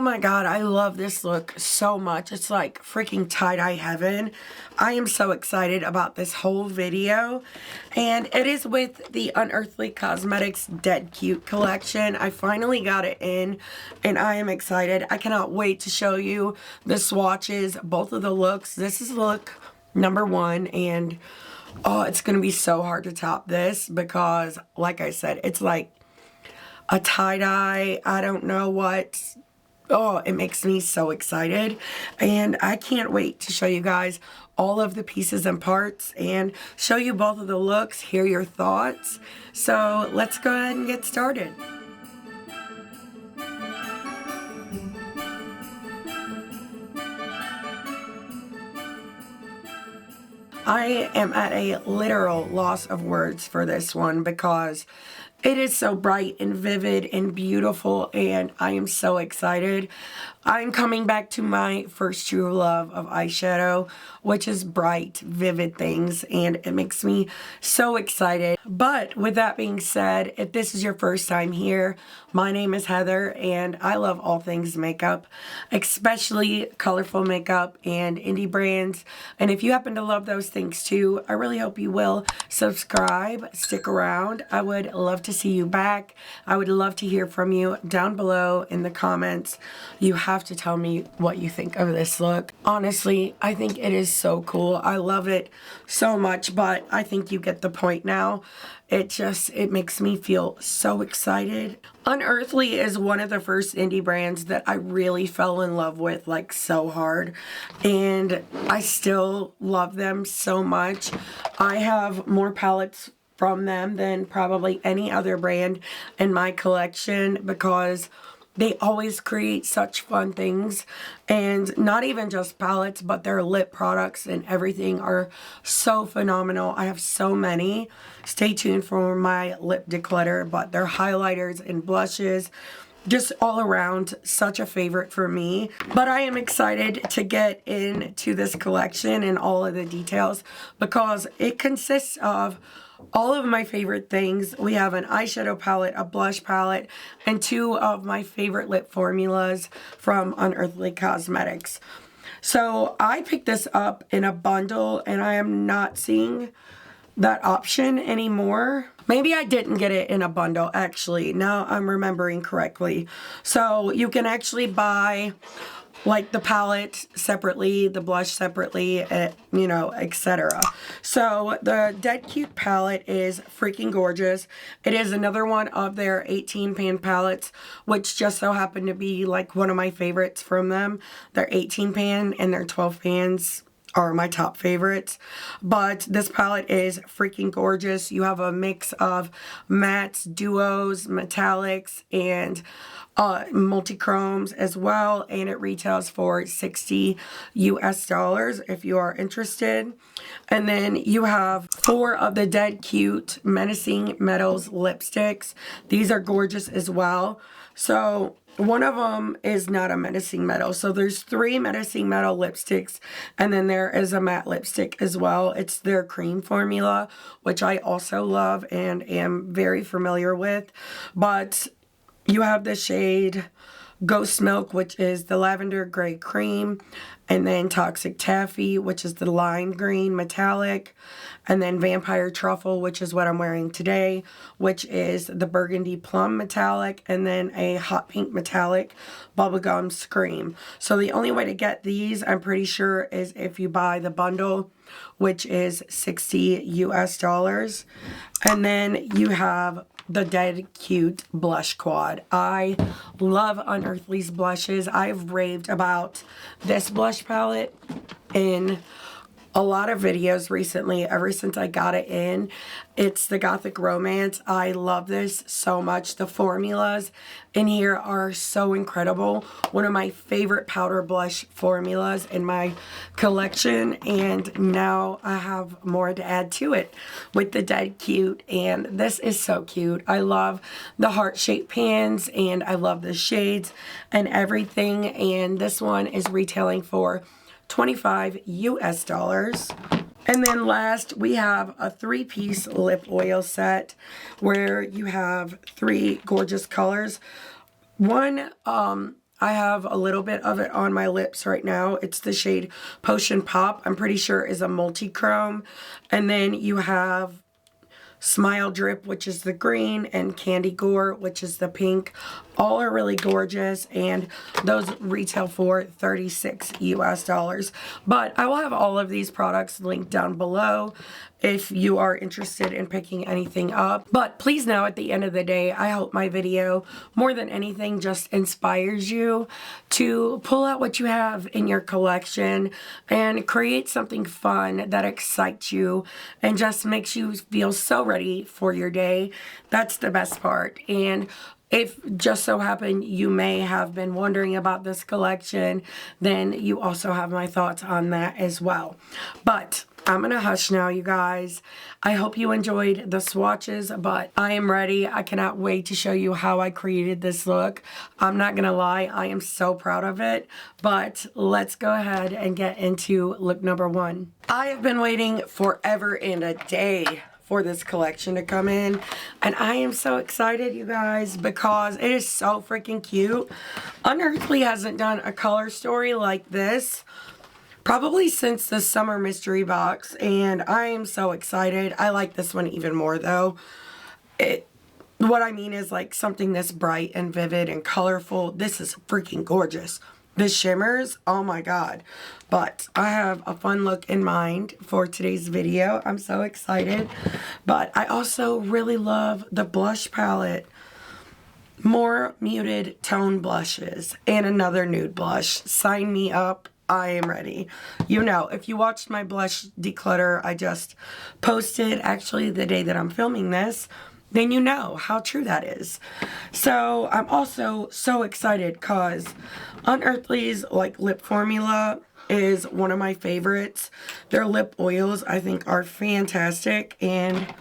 my god, I love this look so much. It's like freaking tie-dye heaven. I am so excited about this whole video. And it is with the Unearthly Cosmetics Dead Cute collection. I finally got it in and I am excited. I cannot wait to show you the swatches, both of the looks. This is look number 1 and oh, it's going to be so hard to top this because, like I said, it's like a tie-dye, I don't know what. Oh, it makes me so excited. And I can't wait to show you guys all of the pieces and parts and show you both of the looks, hear your thoughts. So let's go ahead and get started. I am at a literal loss of words for this one because it is so bright and vivid and beautiful, and I am so excited. I'm coming back to my first true love of eyeshadow, which is bright, vivid things, and it makes me so excited. But with that being said, if this is your first time here, my name is Heather, and I love all things makeup, especially colorful makeup and indie brands. And if you happen to love those things too, I really hope you will subscribe, stick around. I would love to see you back. I would love to hear from you down below in the comments. You have to tell me what you think of this look. Honestly, I think it is so cool. I love it so much, but I think you get the point now. It makes me feel so excited. Unearthly is one of the first indie brands that I really fell in love with, like, so hard, and I still love them so much. I have more palettes from them than probably any other brand in my collection because they always create such fun things, and not even just palettes, but their lip products and everything are so phenomenal. I have so many. Stay tuned for my lip declutter, but their highlighters and blushes, just all around such a favorite for me. But I am excited to get into this collection and all of the details because it consists of all of my favorite things. We have an eyeshadow palette, a blush palette, and 2 of my favorite lip formulas from Unearthly Cosmetics. So I picked this up in a bundle and I am not seeing that option anymore. Maybe I didn't get it in a bundle, actually. Now I'm remembering correctly. So you can actually buy like the palette separately, the blush separately, you know, etc. So the Dead Cute palette is freaking gorgeous. It is another one of their 18 pan palettes, which just so happened to be like one of my favorites from them. Their 18 pan and their 12 pans are my top favorites. But this palette is freaking gorgeous. You have a mix of mattes, duos, metallics, and multi-chromes as well, and it retails for $60 US if you are interested. And then you have 4 of the Dead Cute Menacing Metals lipsticks. These are gorgeous as well. So one of them is not a menacing metal. So there's 3 menacing metal lipsticks, and then there is a matte lipstick as well. It's their cream formula, which I also love and am very familiar with. But you have the shade Ghost Milk, which is the lavender gray cream, and then Toxic Taffy, which is the lime green metallic, and then Vampire Truffle, which is what I'm wearing today, which is the burgundy plum metallic, and then a hot pink metallic bubblegum scream. So the only way to get these, I'm pretty sure, is if you buy the bundle, which is $60 US. And then you have the Dead Cute Blush Quad. I love Unearthly's blushes. I've raved about this blush palette in a lot of videos recently, ever since I got it in. It's the Gothic Romance. I love this so much. The formulas in here are so incredible. One of my favorite powder blush formulas in my collection, and now I have more to add to it with the Dead Cute, and this is so cute. I love the heart-shaped pans, and I love the shades and everything, and this one is retailing for $25 US. And then last, we have a 3-piece lip oil set where you have 3 gorgeous colors. One I have a little bit of it on my lips right now. It's the shade Potion Pop. I'm pretty sure is a multi-chrome. And then you have Smile Drip, which is the green, and Candy Gore, which is the pink. All are really gorgeous, and those retail for $36 US. But I will have all of these products linked down below if you are interested in picking anything up. But please know, at the end of the day, I hope my video, more than anything, just inspires you to pull out what you have in your collection and create something fun that excites you and just makes you feel so ready for your day. That's the best part. And if just so happen you may have been wondering about this collection, then you also have my thoughts on that as well. But I'm gonna hush now, you guys. I hope you enjoyed the swatches, but I am ready. I cannot wait to show you how I created this look. I'm not gonna lie, I am so proud of it, but let's go ahead and get into look number one. I have been waiting forever and a day for this collection to come in, and I am so excited, you guys, because it is so freaking cute. Unearthly hasn't done a color story like this probably since the summer mystery box, and I am so excited. I like this one even more though. What I mean is, like, something this bright and vivid and colorful. This is freaking gorgeous. The shimmers, oh my god. But I have a fun look in mind for today's video. I'm so excited. But I also really love the blush palette. More muted tone blushes and another nude blush. Sign me up. I am ready. You know, if you watched my blush declutter I just posted, actually the day that I'm filming this, then you know how true that is. So I'm also so excited because Unearthly's like lip formula is one of my favorites. Their lip oils I think are fantastic, and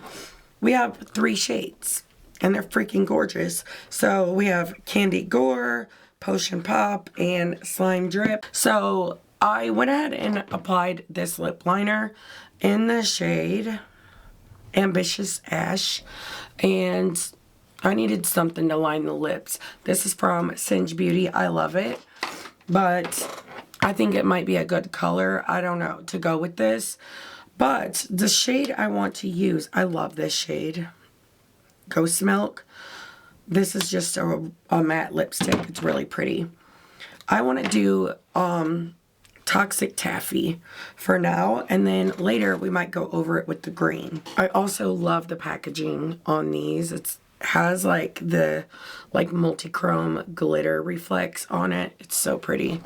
we have 3 shades and they're freaking gorgeous. So we have Candy Gore, Potion Pop, and Slime Drip. So I went ahead and applied this lip liner in the shade Ambitious Ash, and I needed something to line the lips. This is from Singe Beauty. I love it, but I think it might be a good color, I don't know, to go with this. But the shade I want to use, I love this shade, Ghost Milk. This is just a matte lipstick. It's really pretty. I want to do Toxic Taffy for now, and then later we might go over it with the green. I also love the packaging on these. It has like the multi-chrome glitter reflex on it. It's so pretty.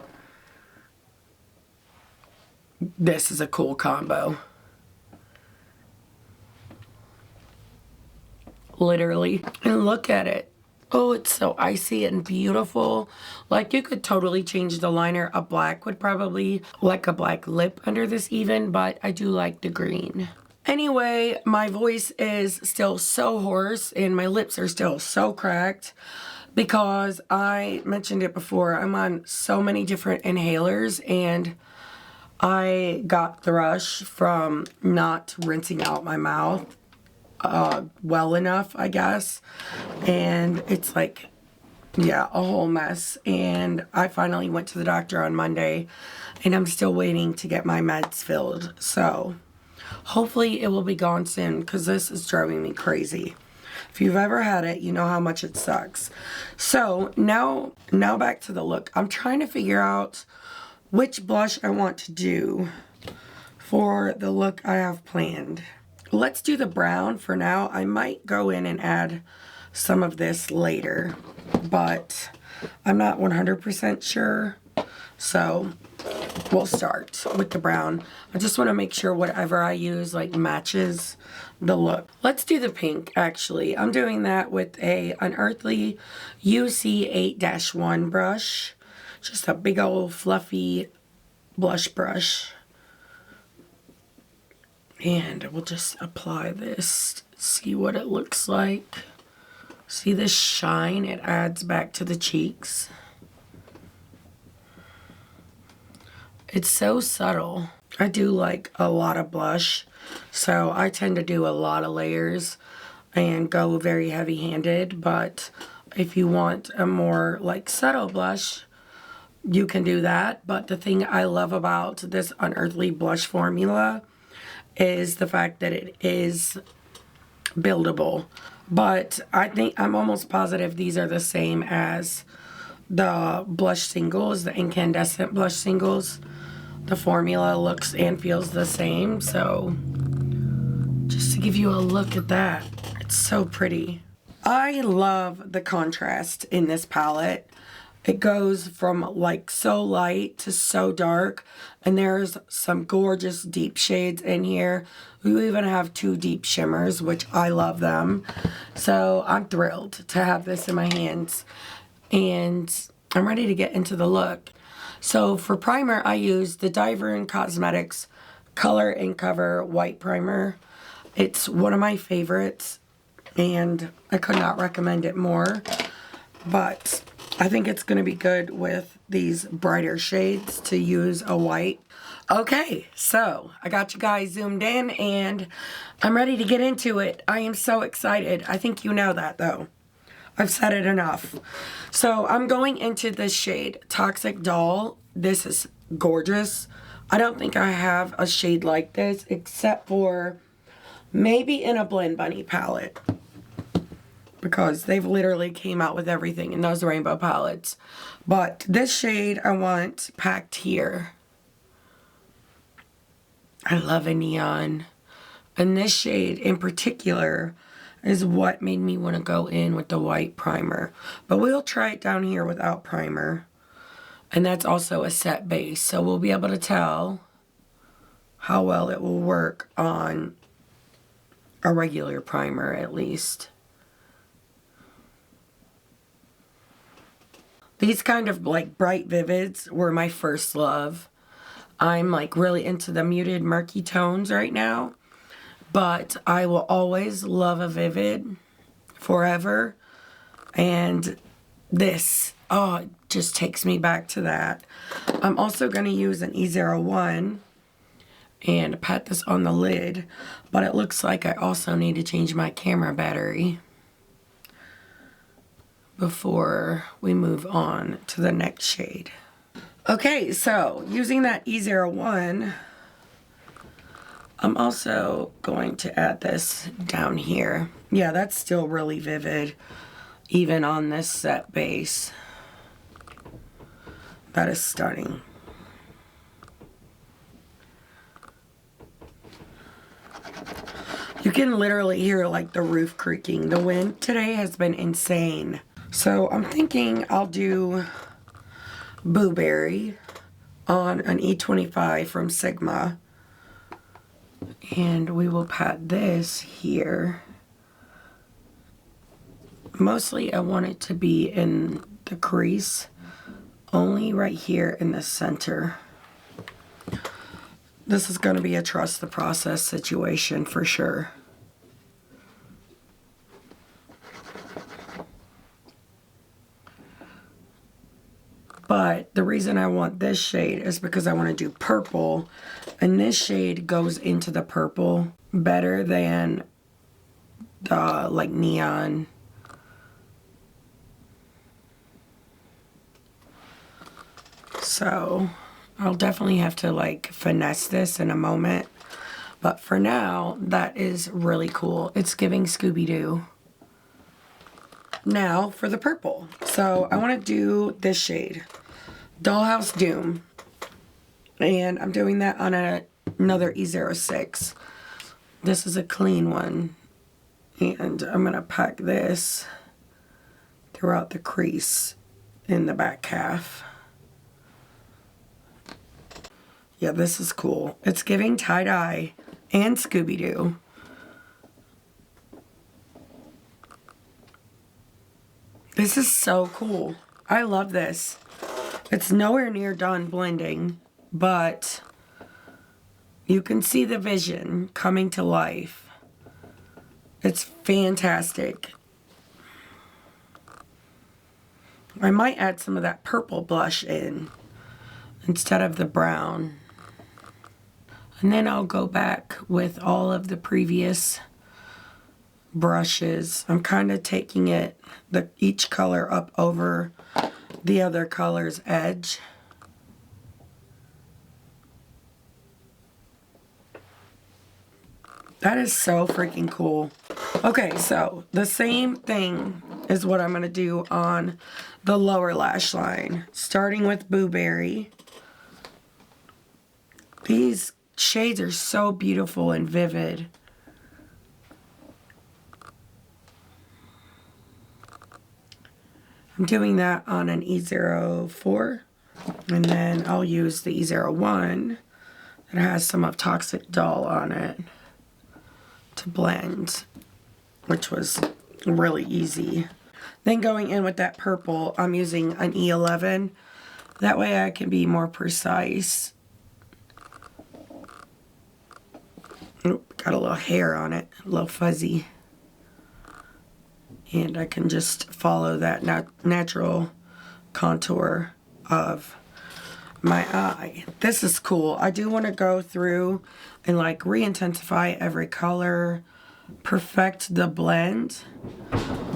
This is a cool combo. Literally. And look at it. Oh, it's so icy and beautiful. Like, you could totally change the liner. A black would probably like a black lip under this even, but I do like the green. Anyway, my voice is still so hoarse and my lips are still so cracked because I mentioned it before. I'm on so many different inhalers, and I got thrush from not rinsing out my mouth well enough, I guess, and it's like, yeah, a whole mess. And I finally went to the doctor on Monday, and I'm still waiting to get my meds filled, so hopefully it will be gone soon because this is driving me crazy. If you've ever had it, you know how much it sucks. So now back to the look. I'm trying to figure out which blush I want to do for the look I have planned. Let's do the brown for now. I might go in and add some of this later, but I'm not 100% sure. So we'll start with the brown. I just want to make sure whatever I use like matches the look. Let's do the pink, actually. I'm doing that with a Unearthly UC8-1 brush. Just a big old fluffy blush brush. And we'll just apply this, see what it looks like. See this shine it adds back to the cheeks? It's so subtle. I do like a lot of blush, so I tend to do a lot of layers and go very heavy-handed, but if you want a more like subtle blush, you can do that. But the thing I love about this Unearthly blush formula is the fact that it is buildable. But I think I'm almost positive these are the same as the blush singles, the incandescent blush singles. The formula looks and feels the same. So just to give you a look at that, it's so pretty. I love the contrast in this palette. It goes from like so light to so dark, and there's some gorgeous deep shades in here. We even have 2 deep shimmers, which I love them. So I'm thrilled to have this in my hands, and I'm ready to get into the look. So for primer, I use the Diver & Cosmetics Color and Cover White Primer. It's one of my favorites, and I could not recommend it more. But I think it's going to be good with these brighter shades to use a white. Okay, so I got you guys zoomed in, and I'm ready to get into it. I am so excited. I think you know that, though. I've said it enough. So I'm going into this shade, Toxic Doll. This is gorgeous. I don't think I have a shade like this except for maybe in a Blend Bunny palette, because they've literally came out with everything in those rainbow palettes. But this shade I want packed here. I love a neon. And this shade in particular is what made me want to go in with the white primer. But we'll try it down here without primer. And that's also a set base, so we'll be able to tell how well it will work on a regular primer at least. These kind of like bright vivids were my first love. I'm like really into the muted murky tones right now. But I will always love a vivid forever. And this, oh, it just takes me back to that. I'm also going to use an E01 and pat this on the lid. But it looks like I also need to change my camera battery before we move on to the next shade. Okay, so using that E01, I'm also going to add this down here. Yeah, that's still really vivid, even on this set base. That is stunning. You can literally hear like the roof creaking. The wind today has been insane. So I'm thinking I'll do Blueberry on an E25 from Sigma. And we will pat this here. Mostly I want it to be in the crease, only right here in the center. This is going to be a trust the process situation for sure. But the reason I want this shade is because I want to do purple, and this shade goes into the purple better than the like neon. So I'll definitely have to like finesse this in a moment. But for now, that is really cool. It's giving Scooby-Doo. Now for the purple. So I want to do this shade, Dollhouse Doom. And I'm doing that on another E06. This is a clean one. And I'm going to pack this throughout the crease in the back half. Yeah, this is cool. It's giving tie-dye and Scooby-Doo. This is so cool. I love this. It's nowhere near done blending, but you can see the vision coming to life. It's fantastic. I might add some of that purple blush in instead of the brown. And then I'll go back with all of the previous brushes. I'm kind of taking it, each color up over the other color's edge. That is so freaking cool. Okay, so the same thing is what I'm going to do on the lower lash line. Starting with Blueberry. These shades are so beautiful and vivid. I'm doing that on an E04. And then I'll use the E01 that has some of Toxic Doll on it to blend, which was really easy. Then going in with that purple, I'm using an E11. That way I can be more precise. Oop, got a little hair on it, a little fuzzy. And I can just follow that natural contour of my eye. This is cool. I do want to go through and like re-intensify every color, perfect the blend,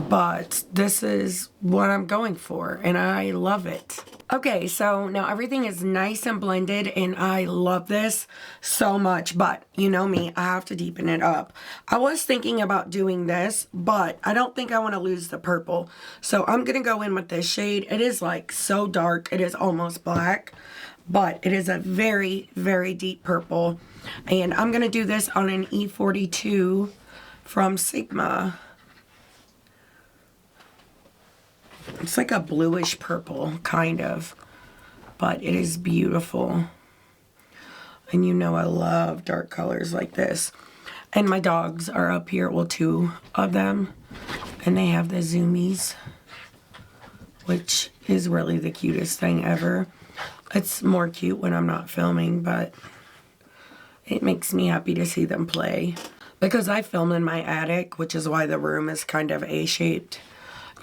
but this is what I'm going for and I love it. Okay, so now everything is nice and blended and I love this so much, but you know me, I have to deepen it up. I was thinking about doing this, but I don't think I want to lose the purple. So I'm going to go in with this shade. It is like so dark, it is almost black, but it is a very, very deep purple. And I'm going to do this on an E42 from Sigma. It's like a bluish purple, kind of, but it is beautiful. And you know I love dark colors like this. And my dogs are up here, well, 2 of them, and they have the zoomies, which is really the cutest thing ever. It's more cute when I'm not filming, but it makes me happy to see them play. Because I film in my attic, which is why the room is kind of A-shaped.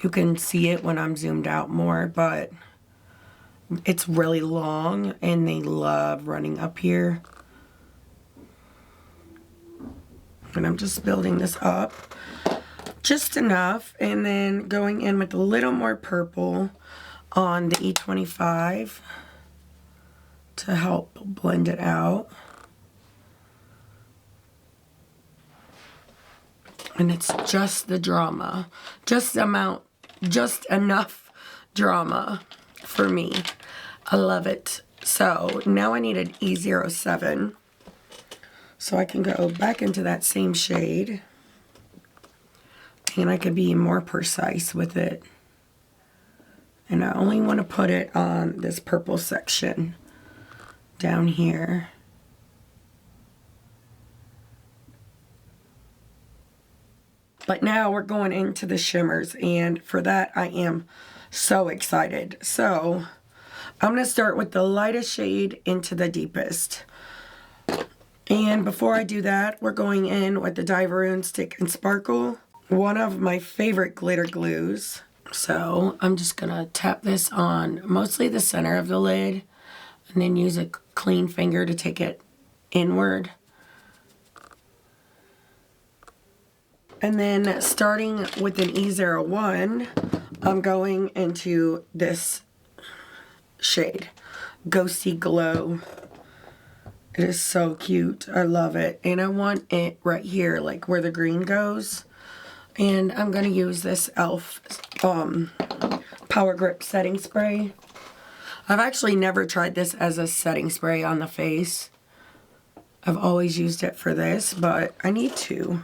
You can see it when I'm zoomed out more, but it's really long and they love running up here. And I'm just building this up just enough and then going in with a little more purple on the E25 to help blend it out. And it's just the drama, just enough drama for me. I love it. So now I need an E07 so I can go back into that same shade and I can be more precise with it. And I only want to put it on this purple section down here. But now we're going into the shimmers, and for that I am so excited. So I'm going to start with the lightest shade into the deepest. And before I do that, we're going in with the Diveroon Stick and Sparkle, one of my favorite glitter glues. So I'm just going to tap this on mostly the center of the lid, and then use a clean finger to take it inward. And then starting with an E01, I'm going into this shade, Ghosty Glow. It is so cute. I love it. And I want it right here, like where the green goes. And I'm going to use this e.l.f. Power Grip Setting Spray. I've actually never tried this as a setting spray on the face. I've always used it for this, but I need to.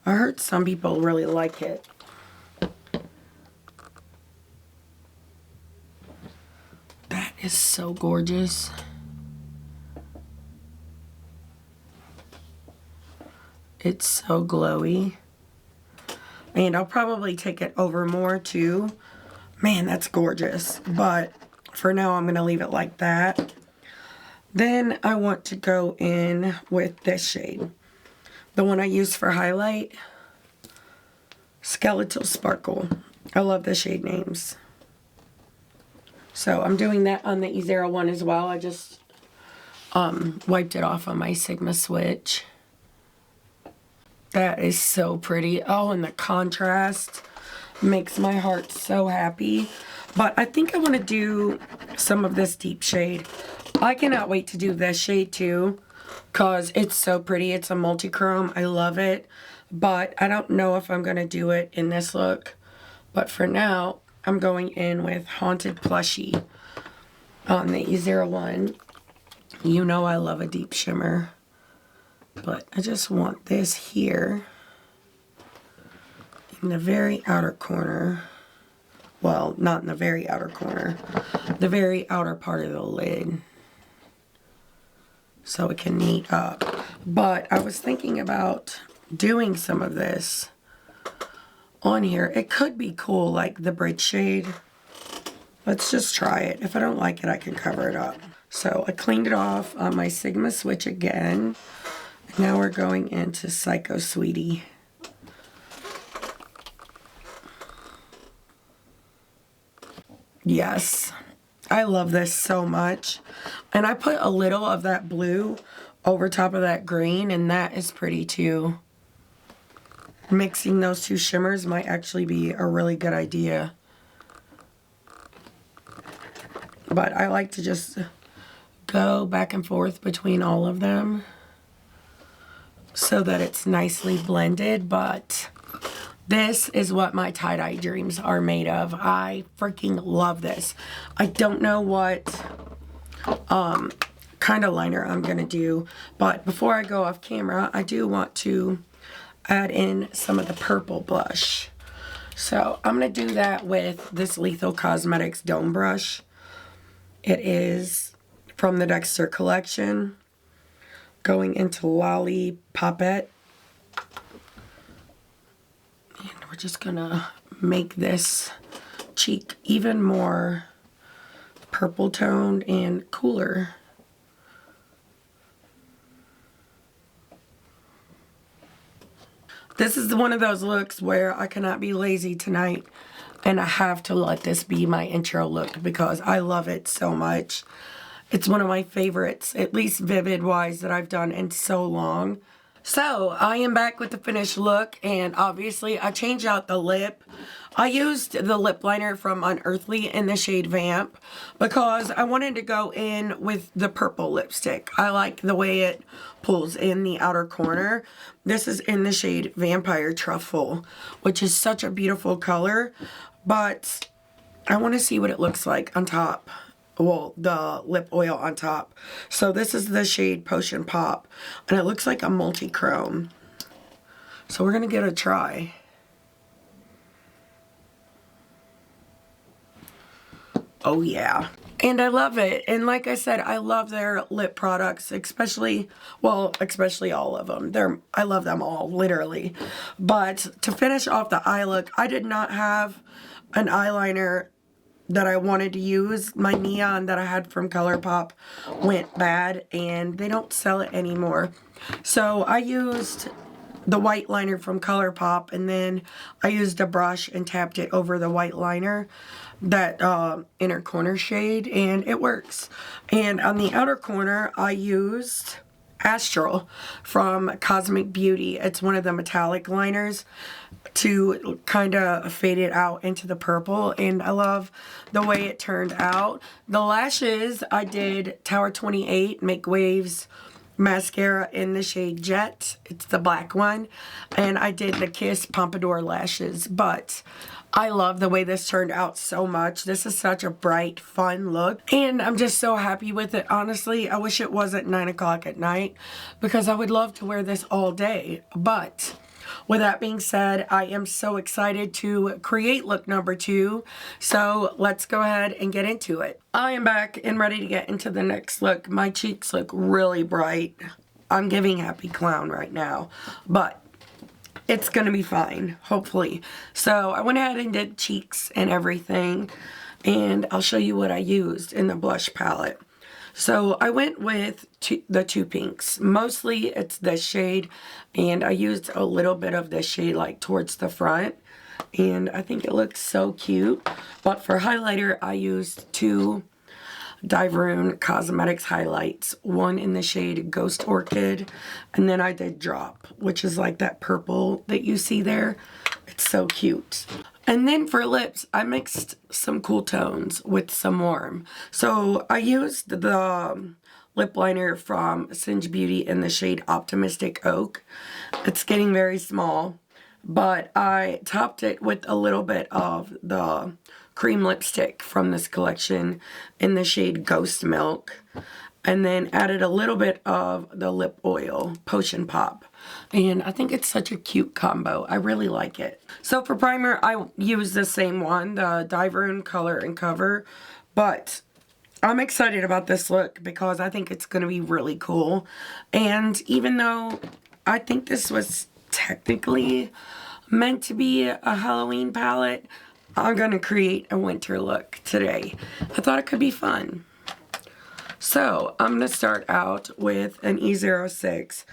I heard some people really like it. That is so gorgeous. It's so glowy. And I'll probably take it over more too. Man, that's gorgeous. But for now, I'm going to leave it like that. Then I want to go in with this shade. The one I use for highlight, Skeletal Sparkle. I love the shade names. So I'm doing that on the E01 as well. I just wiped it off on my Sigma switch. That is so pretty. Oh, and the contrast makes my heart so happy. But I think I want to do some of this deep shade. I cannot wait to do this shade too. because it's so pretty. It's a multi-chrome. I love it. But I don't know if I'm going to do it in this look. But for now, I'm going in with Haunted Plushie on the E01. You know I love a deep shimmer. But I just want this here in the very outer corner. Well, not in the very outer corner. The very outer part of the lid. So it can neat up. But I was thinking about doing some of this on here. It could be cool, like the bridge shade. Let's just try it. If I don't like it, I can cover it up. So I cleaned it off on my Sigma switch again. Now we're going into Psycho Sweetie. Yes, I love this so much. And I put a little of that blue over top of that green, and that is pretty too. Mixing those two shimmers might actually be a really good idea. But I like to just go back and forth between all of them so that it's nicely blended. But this is what my tie-dye dreams are made of. I freaking love this. I don't know what kind of liner I'm gonna do, but before I go off camera, I do want to add in some of the purple blush. So I'm gonna do that with this Lethal Cosmetics Dome Brush. It is from the Dexter collection, going into Lollipopette. And we're just gonna make this cheek even more purple toned and cooler. This is one of those looks where I cannot be lazy tonight, and I have to let this be my intro look because I love it so much. It's one of my favorites, at least vivid wise, that I've done in so long. So I am back with the finished look, and obviously I changed out the lip. I used the lip liner from Unearthly in the shade Vamp because I wanted to go in with the purple lipstick. I like the way it pulls in the outer corner. This is in the shade Vampire Truffle, which is such a beautiful color, but I want to see what it looks like on top. Well, the lip oil on top. So this is the shade Potion Pop, and it looks like a multi-chrome. So we're going to give it a try. Oh yeah. And I love it. And like I said, I love their lip products, especially all of them. I love them all, literally. But to finish off the eye look, I did not have an eyeliner that I wanted to use. My neon that I had from ColourPop went bad, and they don't sell it anymore. So I used the white liner from ColourPop, and then I used a brush and tapped it over the white liner, that inner corner shade, and it works. And on the outer corner, I used Astral from Cosmic Beauty. It's one of the metallic liners to kind of fade it out into the purple, and I love the way it turned out. The lashes, I did Tower 28 Make Waves mascara in the shade Jet. It's the black one, and I did the Kiss Pompadour lashes, but I love the way this turned out so much. This is such a bright, fun look, and I'm just so happy with it. Honestly, I wish it wasn't 9 o'clock at night because I would love to wear this all day. But with that being said, I am so excited to create look number 2. So let's go ahead and get into it. I am back and ready to get into the next look. My cheeks look really bright. I'm giving Happy Clown right now, but it's gonna be fine, hopefully. So I went ahead and did cheeks and everything, and I'll show you what I used in the blush palette. So I went with the two pinks. Mostly it's this shade, and I used a little bit of this shade like towards the front, and I think it looks so cute. But for highlighter, I used 2 Diverune Cosmetics highlights, one in the shade Ghost Orchid, and then I did Drop, which is like that purple that you see there. It's so cute. And then for lips, I mixed some cool tones with some warm. So I used the lip liner from Singe Beauty in the shade Optimistic Oak. It's getting very small, but I topped it with a little bit of the cream lipstick from this collection in the shade Ghost Milk, and then added a little bit of the lip oil, Potion Pop. And I think it's such a cute combo. I really like it. So for primer, I use the same one, the Diverin Color and Cover, but I'm excited about this look because I think it's going to be really cool. And even though I think this was technically meant to be a Halloween palette, I'm going to create a winter look today. I thought it could be fun. So I'm going to start out with an E06,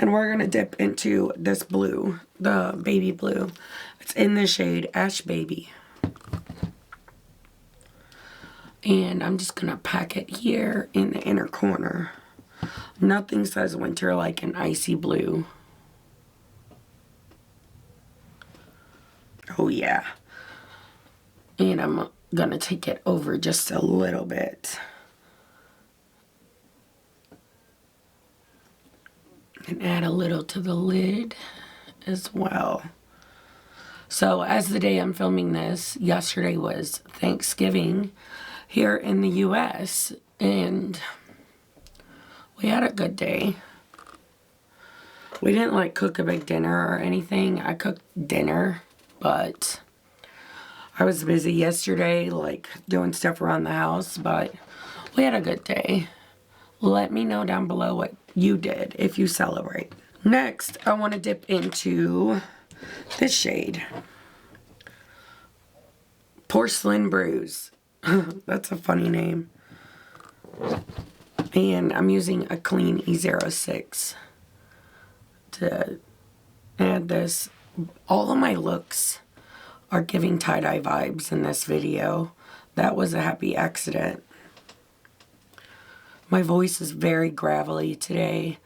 and we're going to dip into this blue, the baby blue. It's in the shade Ash Baby. And I'm just going to pack it here in the inner corner. Nothing says winter like an icy blue. Oh yeah. And I'm going to take it over just a little bit. And add a little to the lid as well. So as the day I'm filming this, yesterday was Thanksgiving here in the US, and we had a good day. We didn't like cook a big dinner or anything. I cooked dinner, but I was busy yesterday, like doing stuff around the house, but we had a good day. Let me know down below what you did if you celebrate. Next, I want to dip into this shade. Porcelain Bruise. That's a funny name. And I'm using a clean E06 to add this. All of my looks are giving tie-dye vibes in this video. That was a happy accident. My voice is very gravelly today.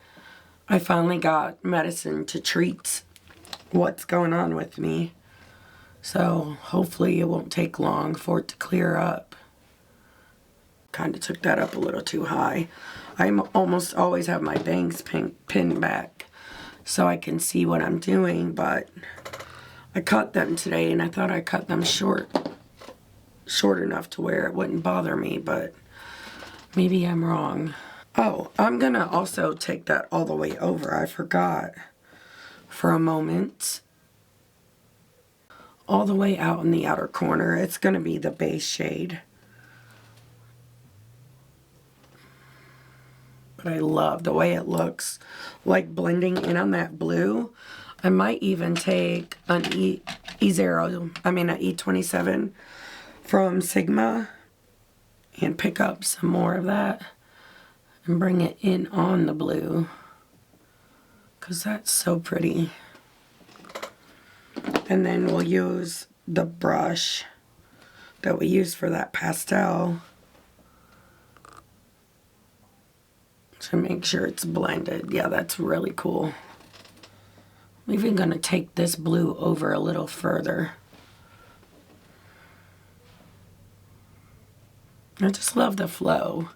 I finally got medicine to treat what's going on with me. So hopefully it won't take long for it to clear up. Kind of took that up a little too high. I almost always have my bangs pinned back so I can see what I'm doing, but I cut them today and I thought I cut them short enough to where it wouldn't bother me, but maybe I'm wrong. Oh, I'm gonna also take that all the way over. I forgot for a moment. All the way out in the outer corner. It's gonna be the base shade. But I love the way it looks, like blending in on that blue. I might even take an E27 from Sigma and pick up some more of that and bring it in on the blue, because that's so pretty. And then we'll use the brush that we used for that pastel to make sure it's blended. Yeah, that's really cool. I'm even going to take this blue over a little further. I just love the flow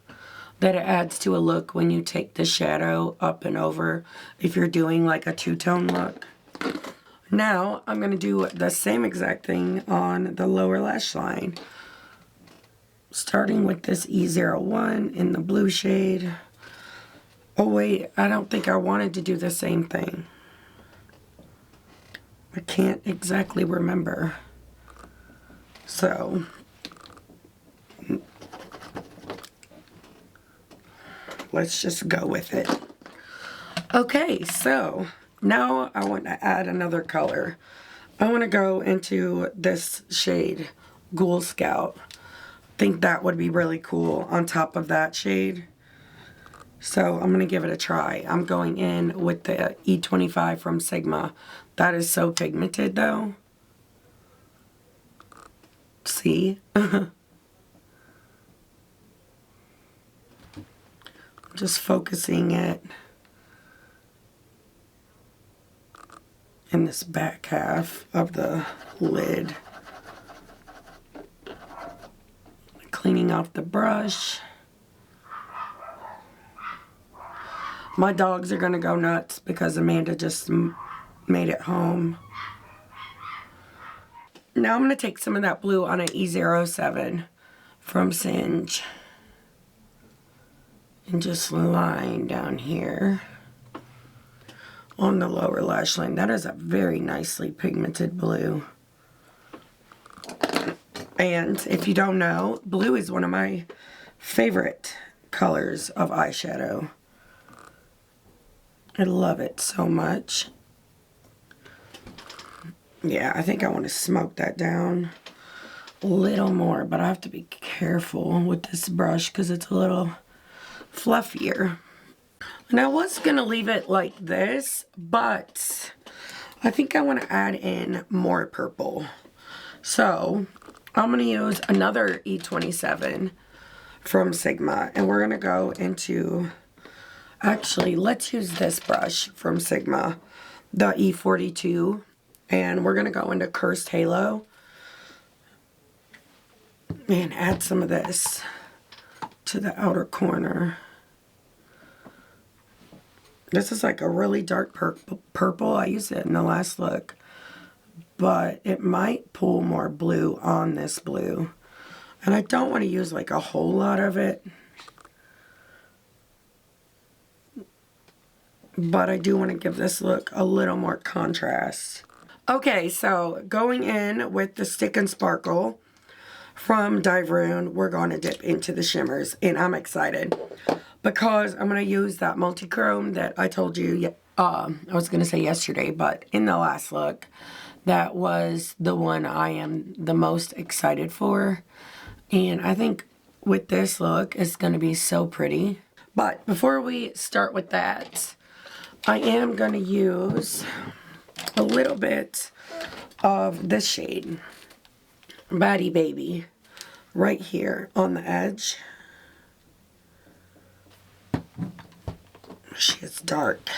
that it adds to a look when you take the shadow up and over if you're doing like a two-tone look. Now I'm going to do the same exact thing on the lower lash line. Starting with this E01 in the blue shade. Oh wait, I don't think I wanted to do the same thing. I can't exactly remember. So let's just go with it. Okay, so now I want to add another color. I want to go into this shade, Ghoul Scout. I think that would be really cool on top of that shade. So I'm going to give it a try. I'm going in with the E25 from Sigma. That is so pigmented though. See? Just focusing it in this back half of the lid. Cleaning off the brush. My dogs are going to go nuts because Amanda just made it home. Now I'm going to take some of that blue on an E07 from Singe. And just line down here on the lower lash line. That is a very nicely pigmented blue. And if you don't know, blue is one of my favorite colors of eyeshadow. I love it so much. Yeah, I think I want to smoke that down a little more, but I have to be careful with this brush because it's a little fluffier. And I was going to leave it like this, but I think I want to add in more purple. So I'm going to use another E27 from Sigma, and we're going to go into, actually, let's use this brush from Sigma, the E42, and we're going to go into Cursed Halo and add some of this to the outer corner. This is like a really dark purple. I used it in the last look, but it might pull more blue on this blue. And I don't want to use like a whole lot of it, but I do want to give this look a little more contrast. Okay, so going in with the Stick and Sparkle from Diverune, we're going to dip into the shimmers, and I'm excited because I'm going to use that multi-chrome that I told you, I was going to say yesterday, but in the last look, that was the one I am the most excited for. And I think with this look, it's going to be so pretty. But before we start with that, I am going to use a little bit of this shade, Baddie Baby, right here on the edge. She is dark.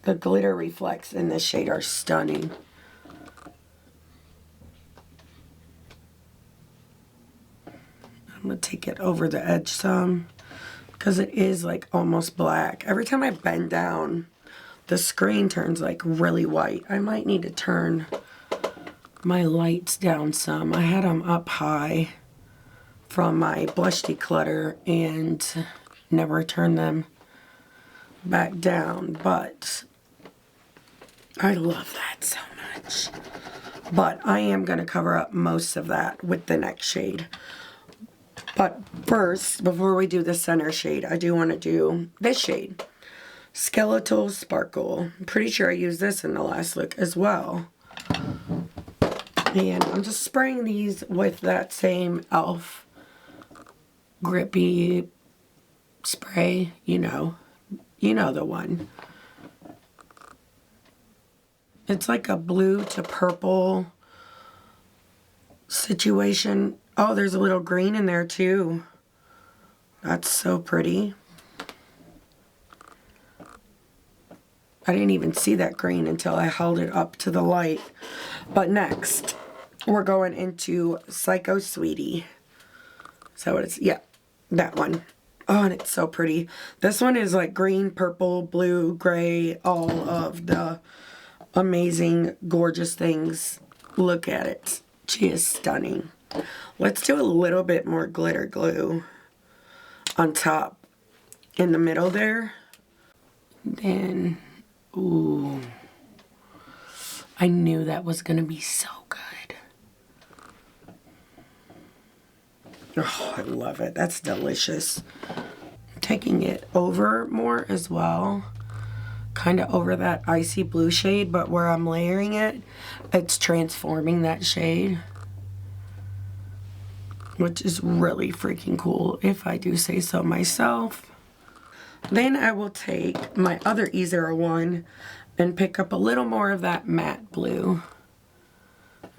The glitter reflects in this shade are stunning. I'm going to take it over the edge some because it is like almost black. Every time I bend down, the screen turns like really white. I might need to turn my lights down some. I had them up high from my blush declutter and never turned them back down, but I love that so much. But I am going to cover up most of that with the next shade. But first, before we do the center shade, I do want to do this shade, Skeletal Sparkle. I'm pretty sure I used this in the last look as well. And I'm just spraying these with that same e.l.f. grippy spray, you know the one. It's like a blue to purple situation. Oh, there's a little green in there too. That's so pretty. I didn't even see that green until I held it up to the light. But next, we're going into Psycho Sweetie. So it's, yeah, that one. Oh, and it's so pretty. This one is like green, purple, blue, gray, all of the amazing, gorgeous things. Look at it. She is stunning. Let's do a little bit more glitter glue on top in the middle there. Then, ooh, I knew that was going to be so good. Oh, I love it. That's delicious. Taking it over more as well. Kind of over that icy blue shade, but where I'm layering it, it's transforming that shade. Which is really freaking cool, if I do say so myself. Then I will take my other E01 and pick up a little more of that matte blue.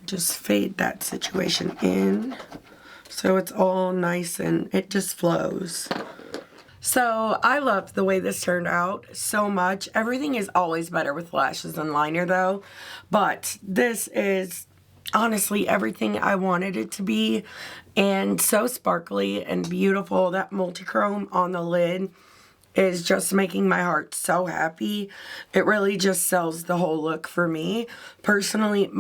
Just fade that situation in so it's all nice and it just flows. So I loved the way this turned out so much. Everything is always better with lashes and liner though, but this is honestly everything I wanted it to be, and so sparkly and beautiful. That multi-chrome on the lid is just making my heart so happy. It really just sells the whole look for me. Personally,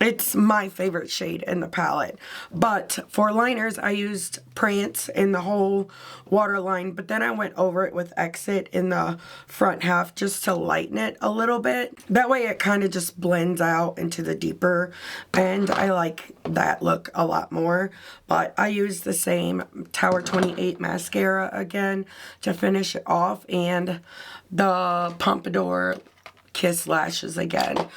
it's my favorite shade in the palette. But for liners, I used Prance in the whole waterline, but then I went over it with Exit in the front half just to lighten it a little bit. That way it kind of just blends out into the deeper, and I like that look a lot more. But I used the same Tower 28 mascara again to finish it off, and the Pompadour Kiss lashes again.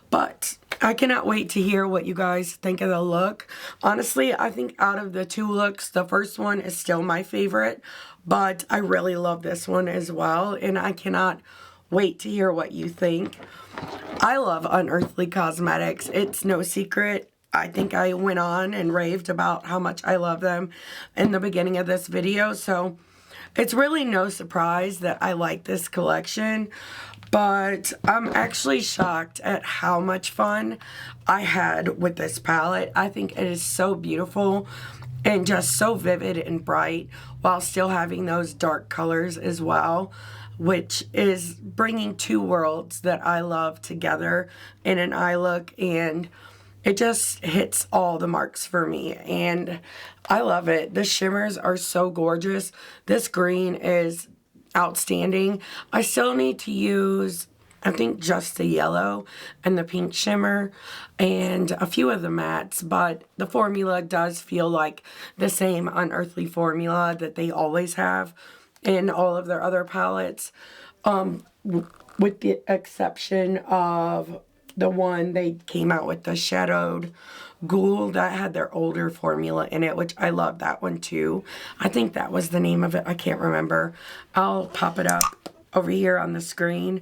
But I cannot wait to hear what you guys think of the look. Honestly, I think out of the two looks, the first one is still my favorite, but I really love this one as well, and I cannot wait to hear what you think. I love Unearthly Cosmetics. It's no secret. I think I went on and raved about how much I love them in the beginning of this video, so it's really no surprise that I like this collection. But I'm actually shocked at how much fun I had with this palette. I think it is so beautiful and just so vivid and bright while still having those dark colors as well, which is bringing two worlds that I love together in an eye look, and it just hits all the marks for me, and I love it. The shimmers are so gorgeous. This green is outstanding. I still need to use, I think, just the yellow and the pink shimmer and a few of the mattes, but the formula does feel like the same Unearthly formula that they always have in all of their other palettes, with the exception of the one they came out with, the Shadowed Ghoul, that had their older formula in it, which I love that one too. I think that was the name of it. I can't remember. I'll pop it up over here on the screen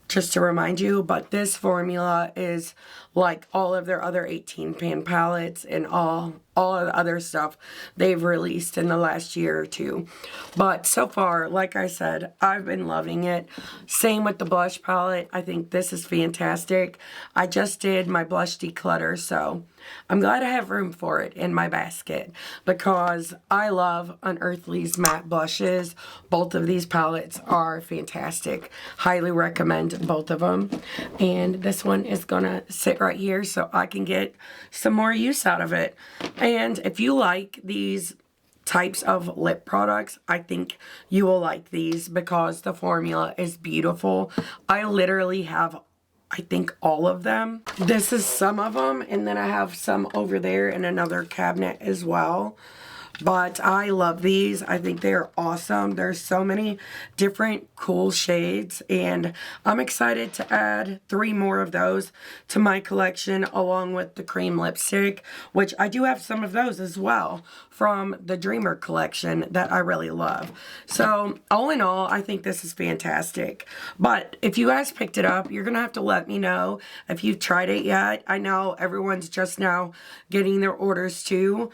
just to remind you, but this formula is like all of their other 18 pan palettes and all of the other stuff they've released in the last year or two. But so far, like I said, I've been loving it. Same with the blush palette. I think this is fantastic. I just did my blush declutter, so I'm glad I have room for it in my basket because I love Unearthly's matte blushes. Both of these palettes are fantastic. Highly recommend both of them. And this one is gonna sit right here so I can get some more use out of it. And if you like these types of lip products, I think you will like these because the formula is beautiful. I literally have, I think, all of them. This is some of them, and then I have some over there in another cabinet as well. But I love these. I think they're awesome. There's so many different cool shades, and I'm excited to add 3 more of those to my collection along with the cream lipstick, which I do have some of those as well from the Dreamer collection that I really love. So all in all, I think this is fantastic. But if you guys picked it up, you're gonna have to let me know if you've tried it yet. I know everyone's just now getting their orders too.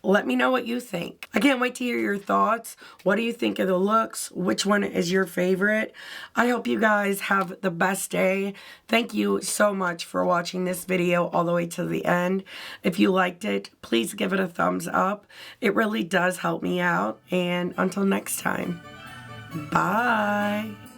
Let me know what you think. I can't wait to hear your thoughts. What do you think of the looks? Which one is your favorite? I hope you guys have the best day. Thank you so much for watching this video all the way to the end. If you liked it, please give it a thumbs up. It really does help me out. And until next time, bye.